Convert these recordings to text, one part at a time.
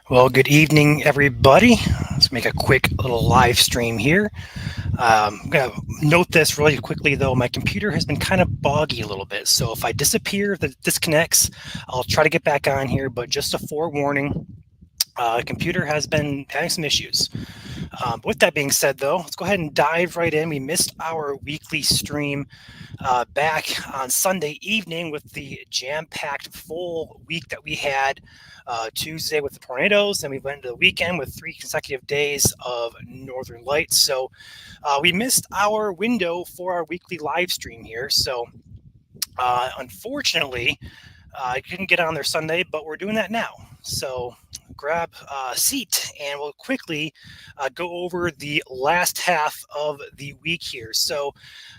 Well, good evening, everybody. Let's make a quick little live stream here. I'm going to note this really quickly, though. My computer has been kind of boggy a little bit. So if I disappear, if it disconnects, I'll try to get back on here. But just a forewarning, the computer has been having some issues. With that being said, though, let's go ahead and dive right in. We missed our weekly stream back on Sunday evening with the jam-packed full week that we had Tuesday with the tornadoes, and we went into the weekend with 3 consecutive days of northern lights. So we missed our window for our weekly live stream here. So unfortunately, I couldn't get on there Sunday, but we're doing that now. So grab a seat and we'll quickly go over the last half of the week here. So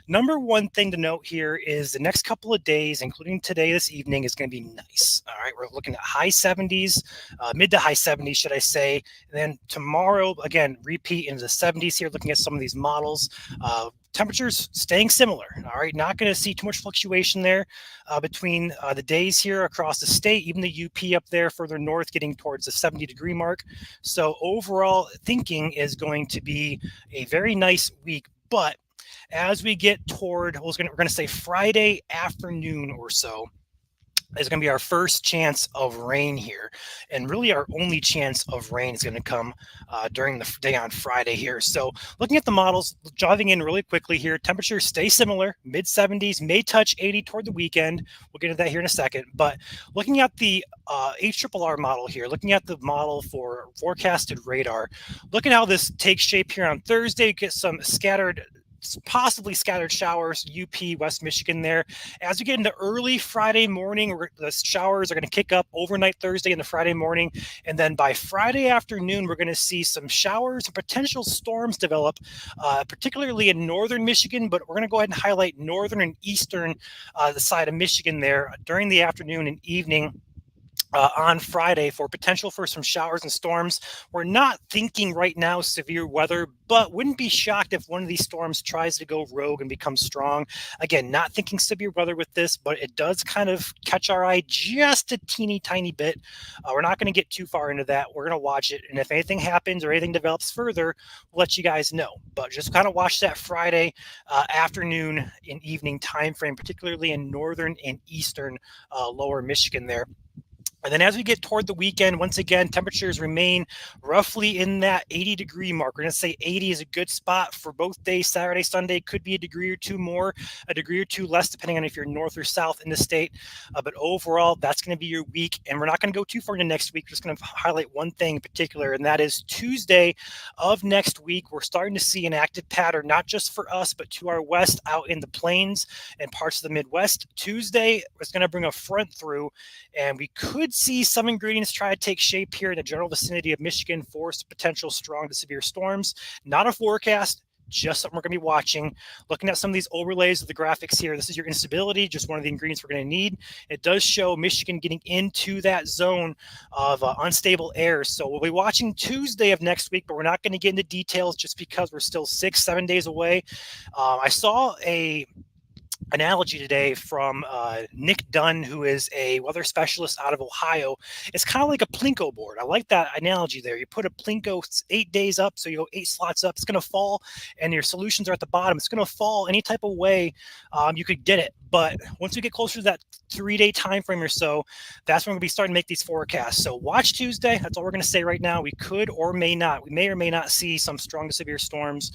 number one thing to note here is the next couple of days, including today, this evening, is going to be nice. All right, we're looking at high 70s, mid to high 70s, should I say. And then tomorrow, again, repeat into the 70s here, looking at some of these models. Temperatures staying similar. All right, not going to see too much fluctuation there between the days here across the state, even the UP up there further north getting towards the 70-degree mark. So overall thinking is going to be a very nice week. But as we get toward, we're going to say Friday afternoon or so, is going to be our first chance of rain here. And really our only chance of rain is going to come during the day on Friday here. So looking at the models, diving in really quickly here, temperatures stay similar, mid 70s, may touch 80 toward the weekend. We'll get into that here in a second. But looking at the HRRR model here, looking at the model for forecasted radar, look at how this takes shape here on Thursday, get some possibly scattered showers, UP, West Michigan there. As we get into early Friday morning, the showers are going to kick up overnight Thursday into Friday morning. And then by Friday afternoon, we're going to see some showers and potential storms develop, particularly in northern Michigan. But we're going to go ahead and highlight northern and eastern, the side of Michigan there during the afternoon and evening. On Friday for potential for some showers and storms. We're not thinking right now severe weather, but wouldn't be shocked if one of these storms tries to go rogue and become strong. Again, not thinking severe weather with this, but it does kind of catch our eye just a teeny tiny bit. We're not going to get too far into that. We're going to watch it. And if anything happens or anything develops further, we'll let you guys know. But just kind of watch that Friday afternoon and evening time frame, particularly in northern and eastern lower Michigan there. And then as we get toward the weekend, once again, temperatures remain roughly in that 80-degree mark. We're going to say 80 is a good spot for both days, Saturday, Sunday. Could be a degree or two more, a degree or two less, depending on if you're north or south in the state. But overall, that's going to be your week. And we're not going to go too far into next week. We're just going to highlight one thing in particular, and that is Tuesday of next week. We're starting to see an active pattern, not just for us, but to our west out in the plains and parts of the Midwest. Tuesday is going to bring a front through, and we could see some ingredients try to take shape here in the general vicinity of Michigan for potential strong to severe storms. Not a forecast, just something we're going to be watching. Looking at some of these overlays of the graphics here, this is your instability, just one of the ingredients we're going to need. It does show Michigan getting into that zone of unstable air. So we'll be watching Tuesday of next week, but we're not going to get into details just because we're still 6-7 days away. I saw a analogy today from Nick Dunn, who is a weather specialist out of Ohio. It's kind of like a Plinko board. I like that analogy there. You put a Plinko 8 days up, so you go 8 slots up. It's going to fall, and your solutions are at the bottom. It's going to fall any type of way you could get it. But once we get closer to that 3-day time frame or so, that's when we're going to be starting to make these forecasts. So watch Tuesday. That's all we're going to say right now. We could or may not. We may or may not see some strong to severe storms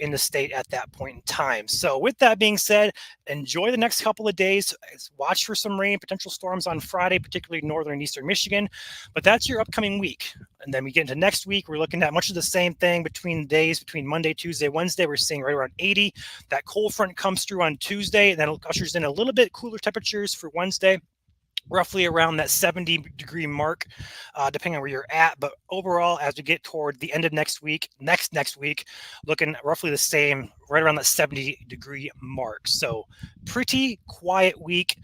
in the state at that point in time. So with that being said, enjoy the next couple of days. Watch for some rain, potential storms on Friday, particularly northern and eastern Michigan. But that's your upcoming week. And then we get into next week. We're looking at much of the same thing between days, between Monday, Tuesday, Wednesday. We're seeing right around 80. That cold front comes through on Tuesday, and then ushers in a little bit cooler temperatures for Wednesday, roughly around that 70-degree mark, depending on where you're at. But overall, as we get toward the end of next week, looking roughly the same, right around that 70-degree mark. So pretty quiet week.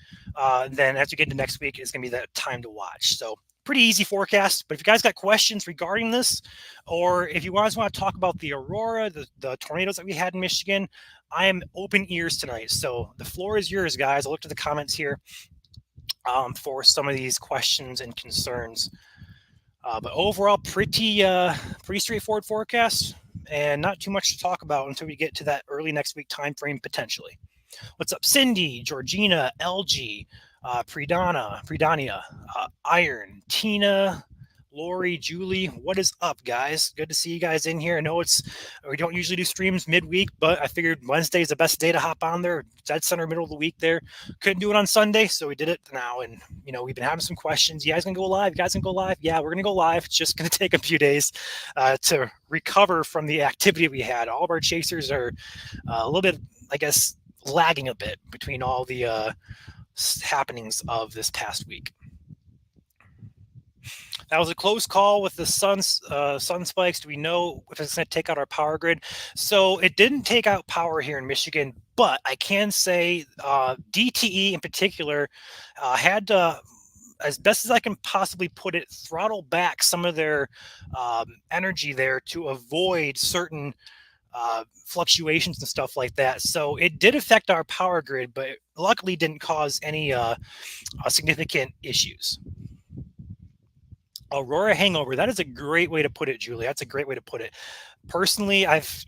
Then as we get into next week, it's going to be that time to watch. So pretty easy forecast. But if you guys got questions regarding this, or if you guys want to talk about the Aurora, the tornadoes that we had in Michigan, I am open ears tonight. So the floor is yours, guys. I'll look to the comments here for some of these questions and concerns. But overall, pretty straightforward forecast, and not too much to talk about until we get to that early next week time frame potentially. What's up, Cindy, Georgina, LG, Predania, Iron, Tina, Lori, Julie? What is up, guys? Good to see you guys in here. I know we don't usually do streams midweek, but I figured Wednesday is the best day to hop on there. Dead center, middle of the week there. Couldn't do it on Sunday, so we did it now. And, we've been having some questions. You guys going to go live? You guys going to go live? Yeah, we're going to go live. It's just going to take a few days to recover from the activity we had. All of our chasers are a little bit, I guess, lagging a bit between all the happenings of this past week. That was a close call with the sun spikes. Do we know if it's going to take out our power grid? So it didn't take out power here in Michigan, but I can say DTE in particular had to, as best as I can possibly put it, throttle back some of their energy there to avoid certain fluctuations and stuff like that. So it did affect our power grid, but luckily didn't cause any significant issues. Aurora hangover. That is a great way to put it, Julie. That's a great way to put it. Personally, I've,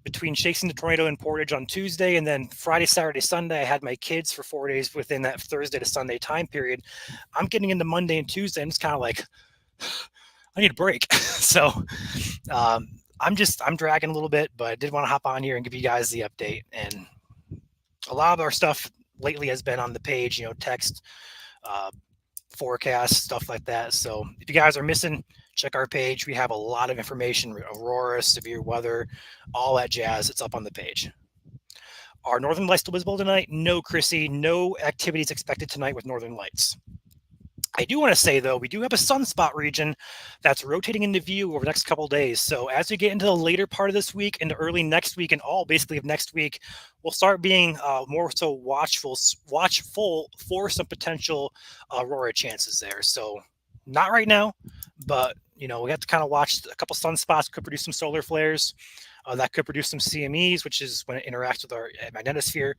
between chasing the tornado in Portage on Tuesday and then Friday, Saturday, Sunday, I had my kids for 4 days within that Thursday to Sunday time period. I'm getting into Monday and Tuesday, and it's kind of like, I need a break. So I'm dragging a little bit, but I did want to hop on here and give you guys the update. And a lot of our stuff lately has been on the page, text, forecast, stuff like that. So if you guys are missing, check our page. We have a lot of information, Aurora, severe weather, all that jazz. It's up on the page. Are Northern Lights still visible tonight? No, Chrissy, no activities expected tonight with Northern Lights. I do want to say, though, we do have a sunspot region that's rotating into view over the next couple of days. So as we get into the later part of this week, into early next week, and all basically of next week, we'll start being more so watchful for some potential Aurora chances there. So not right now, but we have to kind of watch a couple sunspots. Could produce some solar flares. That could produce some CMEs, which is when it interacts with our magnetosphere.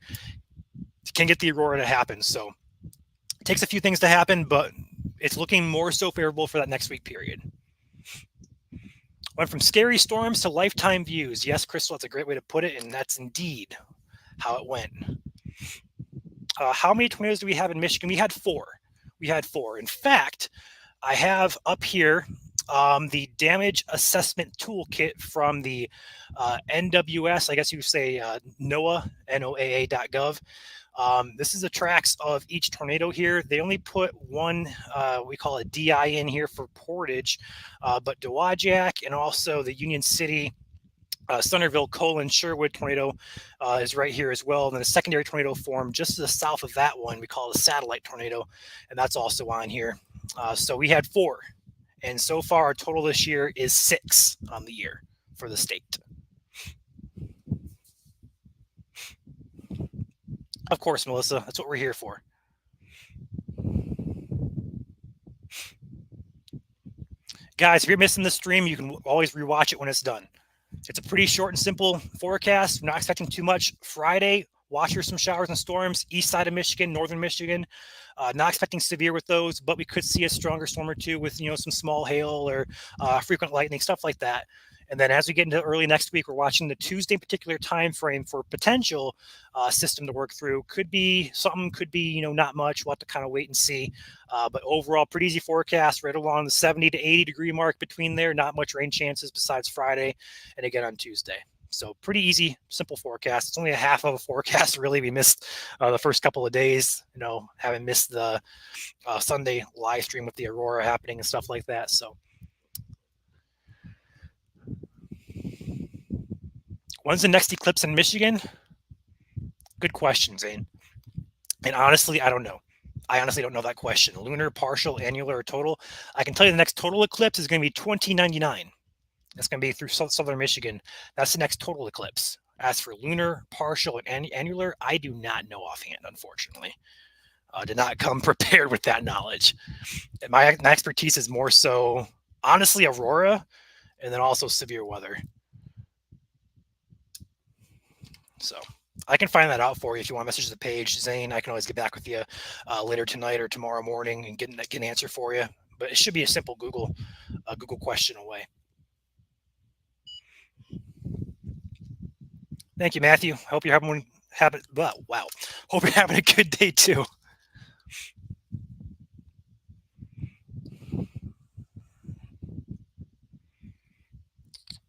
Can get the Aurora to happen. So it takes a few things to happen, but it's looking more so favorable for that next week period. Went from scary storms to lifetime views. Yes, Crystal, that's a great way to put it, and that's indeed how it went. How many tornadoes do we have in Michigan? We had 4. In fact, I have up here the damage assessment toolkit from the NWS, I guess you would say NOAA, NOAA.gov. This is the tracks of each tornado here. They only put one, we call it DI in here for Portage, but Dowagiac and also the Union City, Centerville, Colon, Sherwood tornado is right here as well. And then a secondary tornado formed just to the south of that one. We call it a satellite tornado, and that's also on here. So we had 4. And so far, our total this year is 6 on the year for the state. Of course, Melissa, that's what we're here for. Guys, if you're missing the stream, you can always rewatch it when it's done. It's a pretty short and simple forecast. We're not expecting too much. Friday, watch for some showers and storms east side of Michigan, northern Michigan. Not expecting severe with those, but we could see a stronger storm or two with some small hail or frequent lightning, stuff like that. And then as we get into early next week, we're watching the Tuesday particular time frame for potential system to work through. Could be something, could be not much. We'll have to kind of wait and see. But overall, pretty easy forecast, right along the 70 to 80 degree mark between there. Not much rain chances besides Friday and again on Tuesday. So pretty easy, simple forecast. It's only a half of a forecast, really. We missed the first couple of days, having missed the Sunday live stream with the Aurora happening and stuff like that. So when's the next eclipse in Michigan? Good question, Zane. And honestly, I don't know. I honestly don't know that question. Lunar, partial, annular, or total. I can tell you the next total eclipse is going to be 2099. That's going to be through southern Michigan. That's the next total eclipse. As for lunar, partial, and annular, I do not know offhand, unfortunately. Did not come prepared with that knowledge. My expertise is more so, honestly, Aurora, and then also severe weather. So I can find that out for you if you want to message the page, Zane. I can always get back with you later tonight or tomorrow morning and get an answer for you. But it should be a simple Google question away. Thank you, Matthew. Hope you're having Hope you're having a good day too.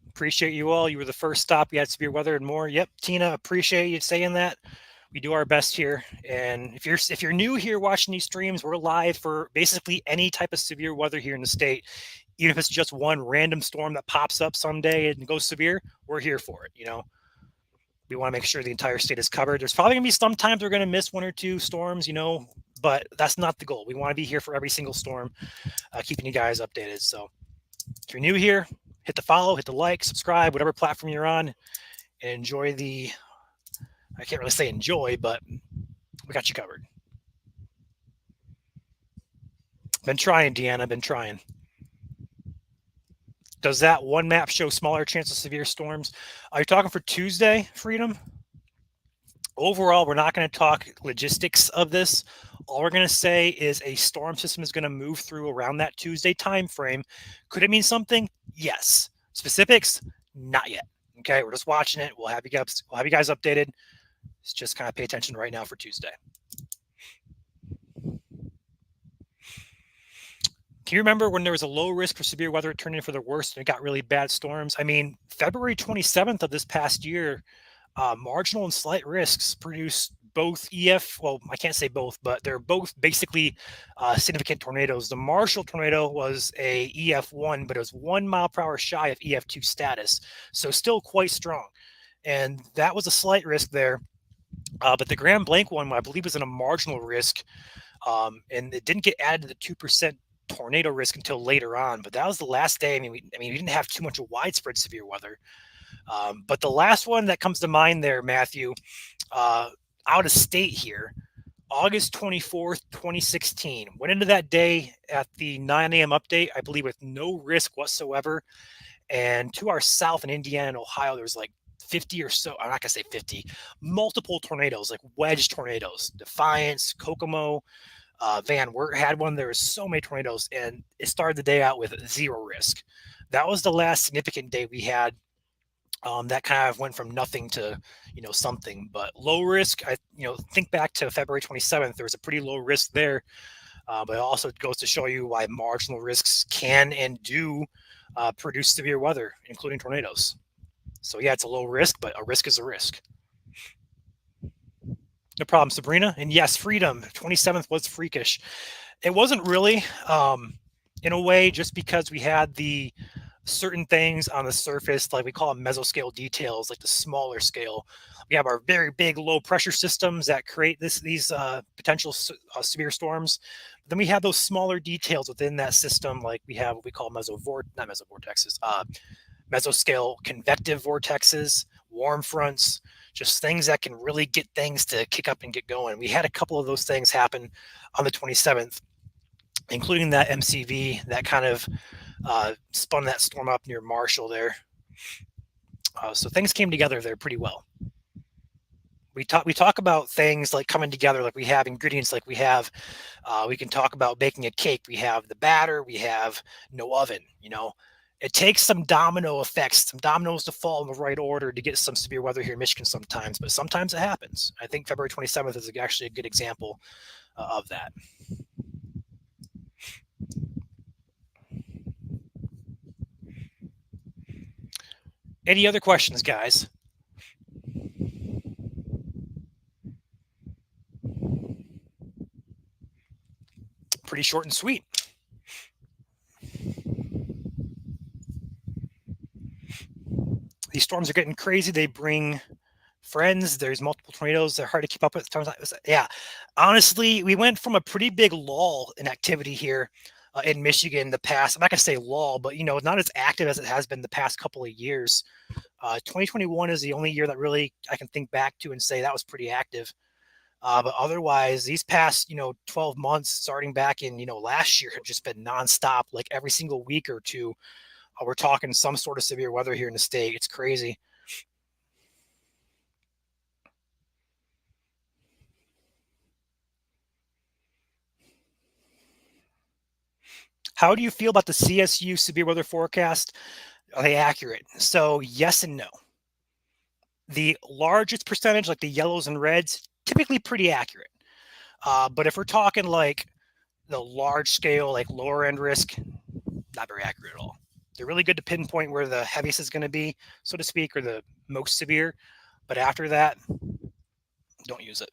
Appreciate you all. You were the first stop. We had severe weather and more. Yep, Tina, appreciate you saying that. We do our best here. And if you're new here watching these streams, we're live for basically any type of severe weather here in the state. Even if it's just one random storm that pops up someday and goes severe, we're here for it. We want to make sure the entire state is covered. There's probably going to be some times we're going to miss one or two storms, but that's not the goal. We want to be here for every single storm, keeping you guys updated. So if you're new here, hit the follow, hit the like, subscribe, whatever platform you're on, and enjoy I can't really say enjoy, but we got you covered. Been trying, Deanna, been trying. Does that one map show smaller chance of severe storms? Are you talking for Tuesday, Freedom? Overall, we're not going to talk logistics of this. All we're going to say is a storm system is going to move through around that Tuesday time frame. Could it mean something? Yes. Specifics? Not yet. Okay, we're just watching it. We'll have you guys updated. Just kind of pay attention right now for Tuesday. Can you remember when there was a low risk for severe weather, it turned in for the worst, and it got really bad storms? I mean, February 27th of this past year, marginal and slight risks produced both well, I can't say both, but they're both basically significant tornadoes. The Marshall tornado was a EF1, but it was 1 mile per hour shy of EF2 status, so still quite strong. And that was a slight risk there. But the Grand Blanc one, I believe, was in a marginal risk, and it didn't get added to the 2% tornado risk until later on. But that was the last day. I mean, we didn't have too much of widespread severe weather. But the last one that comes to mind there, Matthew, out of state here, August 24th, 2016. Went into that day at the 9 a.m. update, I believe, with no risk whatsoever. And to our south in Indiana and Ohio, there's like 50 or so, I'm not going to say 50, multiple tornadoes, like wedge tornadoes. Defiance, Kokomo, Van Wert had one. There was so many tornadoes, and it started the day out with zero risk. That was the last significant day we had. That kind of went from nothing to, something, but low risk. Think back to February 27th. There was a pretty low risk there, but it also goes to show you why marginal risks can and do produce severe weather, including tornadoes. So yeah, it's a low risk, but a risk is a risk. No problem, Sabrina. And yes, Freedom 27th was freakish. It wasn't really, in a way, just because we had the certain things on the surface, like we call them mesoscale details, like the smaller scale. We have our very big low pressure systems that create these potential severe storms. Then we have those smaller details within that system, like we have what we call mesoscale convective vortexes, warm fronts, just things that can really get things to kick up and get going. We had a couple of those things happen on the 27th, including that MCV that kind of spun that storm up near Marshall there. So things came together there pretty well. we talk about things like coming together, like we have ingredients, like we have. We can talk about baking a cake. We have the batter. We have no oven. It takes some domino effects, some dominoes to fall in the right order to get some severe weather here in Michigan sometimes. But sometimes it happens. I think February 27th is actually a good example of that. Any other questions, guys? Pretty short and sweet. These storms are getting crazy. They bring friends. There's multiple tornadoes. They're hard to keep up with. Yeah, honestly, we went from a pretty big lull in activity here in Michigan the past. I'm not gonna say lull, but not as active as it has been the past couple of years. 2021 is the only year that really I can think back to and say that was pretty active. But otherwise, these past 12 months, starting back in last year, have just been nonstop. Like every single week or two, we're talking some sort of severe weather here in the state. It's crazy. How do you feel about the CSU severe weather forecast? Are they accurate? So yes and no. The largest percentage, like the yellows and reds, typically pretty accurate. But if we're talking like the large scale, like lower end risk, not very accurate at all. They're really good to pinpoint where the heaviest is going to be, so to speak, or the most severe. But after that, don't use it.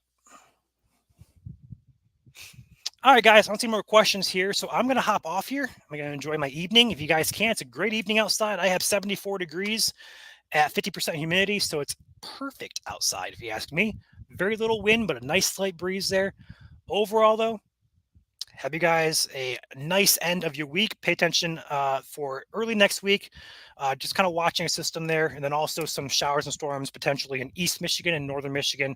All right, guys, I don't see more questions here. So I'm going to hop off here. I'm going to enjoy my evening. If you guys can, it's a great evening outside. I have 74 degrees at 50% humidity. So it's perfect outside, if you ask me. Very little wind, but a nice slight breeze there. Overall, though, have you guys a nice end of your week. Pay attention for early next week. Just kind of watching a system there, and then also some showers and storms potentially in East Michigan and Northern Michigan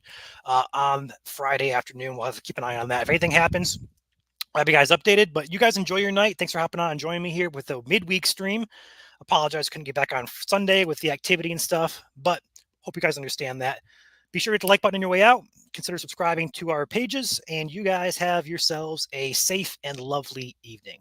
on Friday afternoon. We'll have to keep an eye on that. If anything happens, I'll have you guys updated. But you guys enjoy your night. Thanks for hopping on and joining me here with the midweek stream. Apologize, couldn't get back on Sunday with the activity and stuff, but hope you guys understand that. Be sure to hit the like button on your way out. Consider subscribing to our pages, and you guys have yourselves a safe and lovely evening.